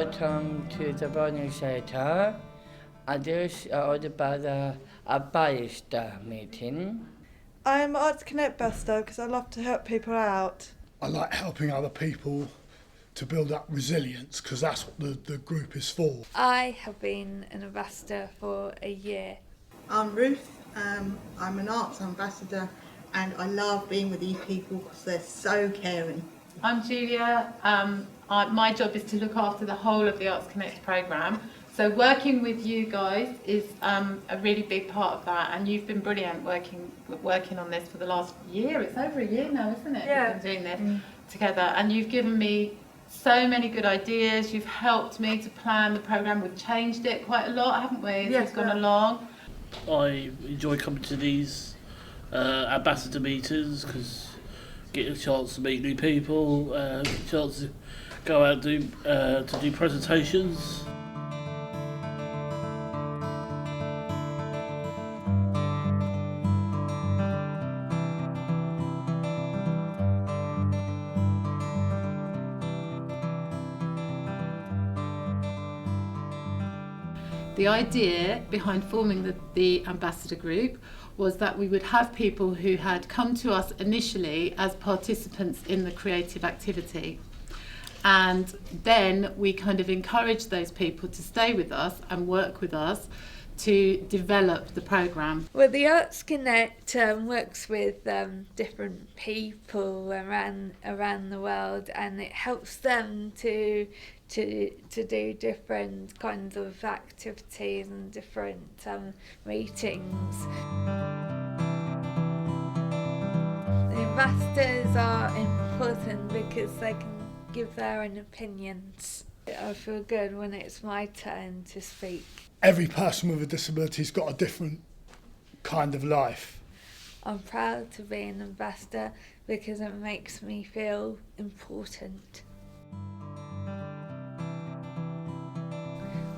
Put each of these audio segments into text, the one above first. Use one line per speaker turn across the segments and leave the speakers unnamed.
welcome to the Learning Centre. This is all about a barrister meeting.
I'm an Arts Connect ambassador because I love to help people out.
I like helping other people to build up resilience because that's what the group is for.
I have been an ambassador for a year.
I'm Ruth, I'm an arts ambassador and I love being with these people because they're so caring.
I'm Julia. My job is to look after the whole of the Arts Connect programme. So working with you guys is a really big part of that, and you've been brilliant working on this for the last year. It's over a year now, isn't it?
Yeah.
We've been doing this together, and you've given me so many good ideas. You've helped me to plan the programme. We've changed it quite a lot, haven't we, as
Yes,
it's gone along?
I enjoy coming to these ambassador meetings because get a chance to meet new people, a chance to go out to do presentations.
The idea behind forming the ambassador group was that we would have people who had come to us initially as participants in the creative activity, and then we kind of encouraged those people to stay with us and work with us to develop the programme.
Well, the Arts Connect works with different people around the world, and it helps them to do different kinds of activities and different meetings. The ambassadors are important because they can give their own opinions. I feel good when it's my turn to speak.
Every person with a disability's got a different kind of life.
I'm proud to be an ambassador because it makes me feel important.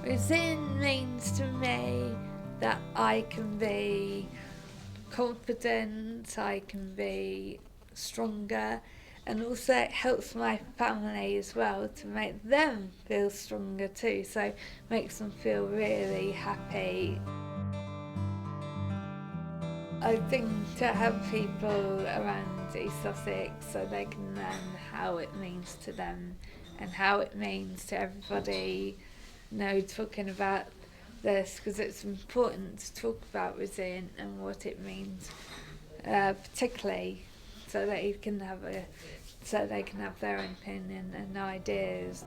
Resilient means to me that I can be confident, I can be stronger, and also it helps my family as well to make them feel stronger too, so it makes them feel really happy. I think to help people around East Sussex so they can learn how it means to them and how it means to everybody, talking about this, because it's important to talk about resilience and what it means, particularly so that you can have they can have their own opinion and ideas.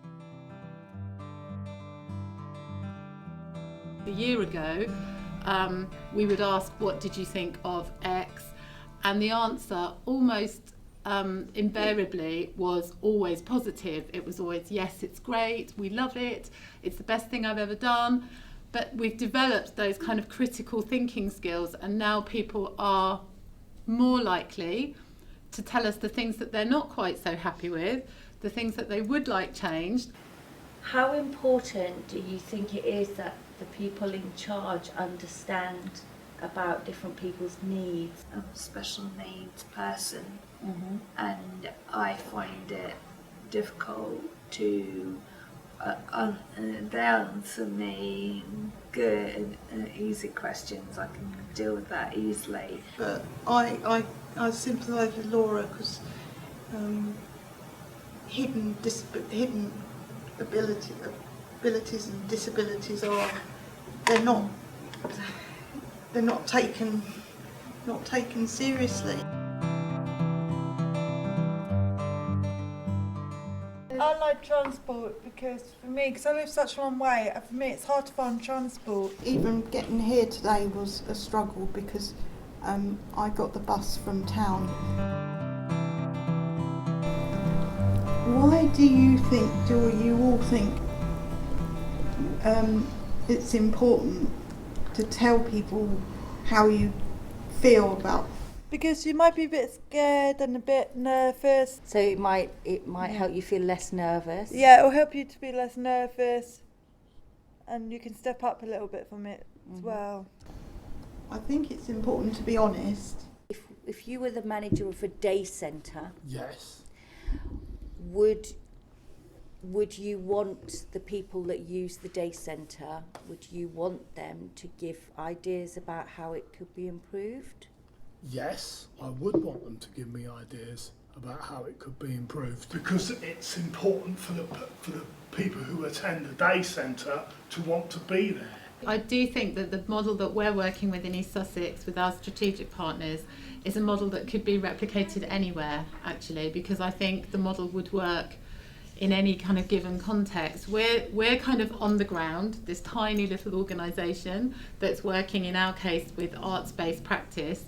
A year ago, we would ask, what did you think of X? And the answer almost invariably was always positive. It was always, yes, it's great, we love it, it's the best thing I've ever done. But we've developed those kind of critical thinking skills, and now people are more likely to tell us the things that they're not quite so happy with, the things that they would like changed.
How important do you think it is that the people in charge understand about different people's needs?
I'm a special needs person, and I find it difficult to they answer me good and easy questions. I can deal with that easily.
But I sympathise with Laura because hidden abilities and disabilities they're not taken seriously.
I like transport because I live such a long way, for me it's hard to find transport.
Even getting here today was a struggle because I got the bus from town. Why do you all think it's important to tell people how you feel about?
Because you might be a bit scared and a bit nervous.
So it might help you feel less nervous.
Yeah, it'll help you to be less nervous, and you can step up a little bit from it as well.
I think it's important to be honest.
If you were the manager of a day centre,
Yes.
would
would you want the people that use the day centre, would you want them to give ideas about how it could be improved?
Yes, I would want them to give me ideas about how it could be improved, because it's important for the people who attend the day centre to want to be there.
I do think that the model that we're working with in East Sussex with our strategic partners is a model that could be replicated anywhere, actually, because I think the model would work in any kind of given context. We're kind of on the ground, this tiny little organisation that's working in our case with arts-based practice,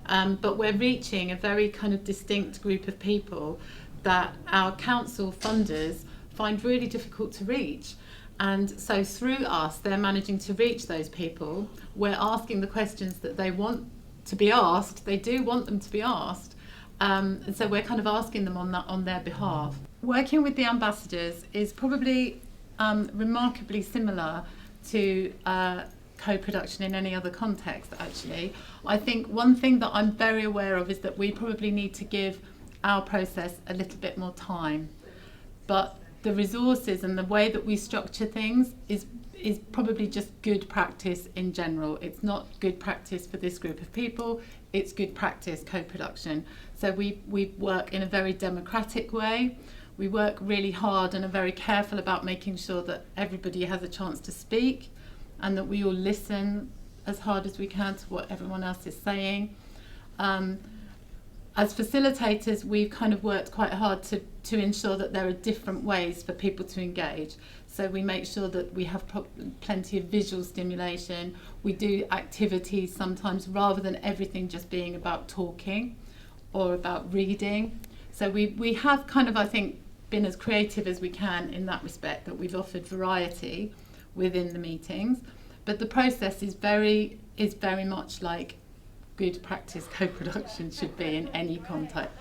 but we're reaching a very kind of distinct group of people that our council funders find really difficult to reach. And so through us, they're managing to reach those people. We're asking the questions that they want to be asked. They do want them to be asked. And so we're kind of asking them on their behalf. Working with the ambassadors is probably remarkably similar to co-production in any other context, actually. I think one thing that I'm very aware of is that we probably need to give our process a little bit more time. But the resources and the way that we structure things is probably just good practice in general. It's not good practice for this group of people, it's good practice co-production. So we work in a very democratic way. We work really hard and are very careful about making sure that everybody has a chance to speak and that we all listen as hard as we can to what everyone else is saying. As facilitators, we've kind of worked quite hard to ensure that there are different ways for people to engage. So we make sure that we have plenty of visual stimulation. We do activities sometimes rather than everything just being about talking or about reading. So we have kind of, I think, been as creative as we can in that respect, that we've offered variety within the meetings. But the process is very much like good practice co-production should be in any context.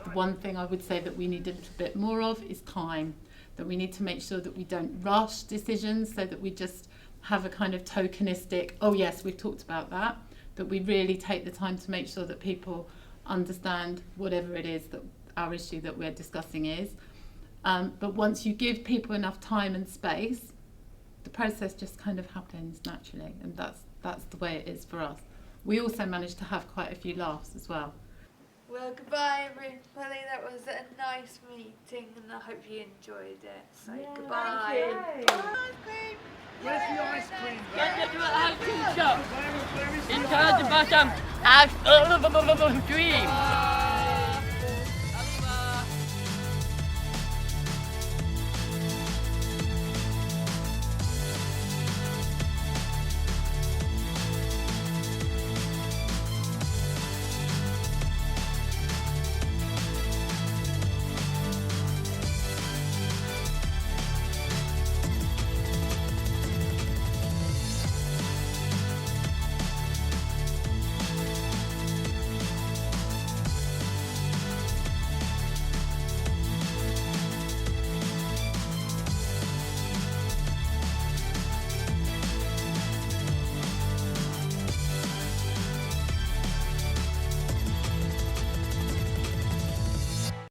The one thing I would say that we need a little bit more of is time. That we need to make sure that we don't rush decisions, so that we just have a kind of tokenistic, oh yes, we've talked about that, that we really take the time to make sure that people understand whatever it is that our issue that we're discussing is. But once you give people enough time and space, the process just kind of happens naturally, and that's the way it is for us. We also managed to have quite a few laughs as well.
Well, goodbye everybody, that was a nice meeting and I hope you enjoyed it. So goodbye.
Where's the ice cream?
Get to the ice cream shop. Inside the bottom. Ice cream.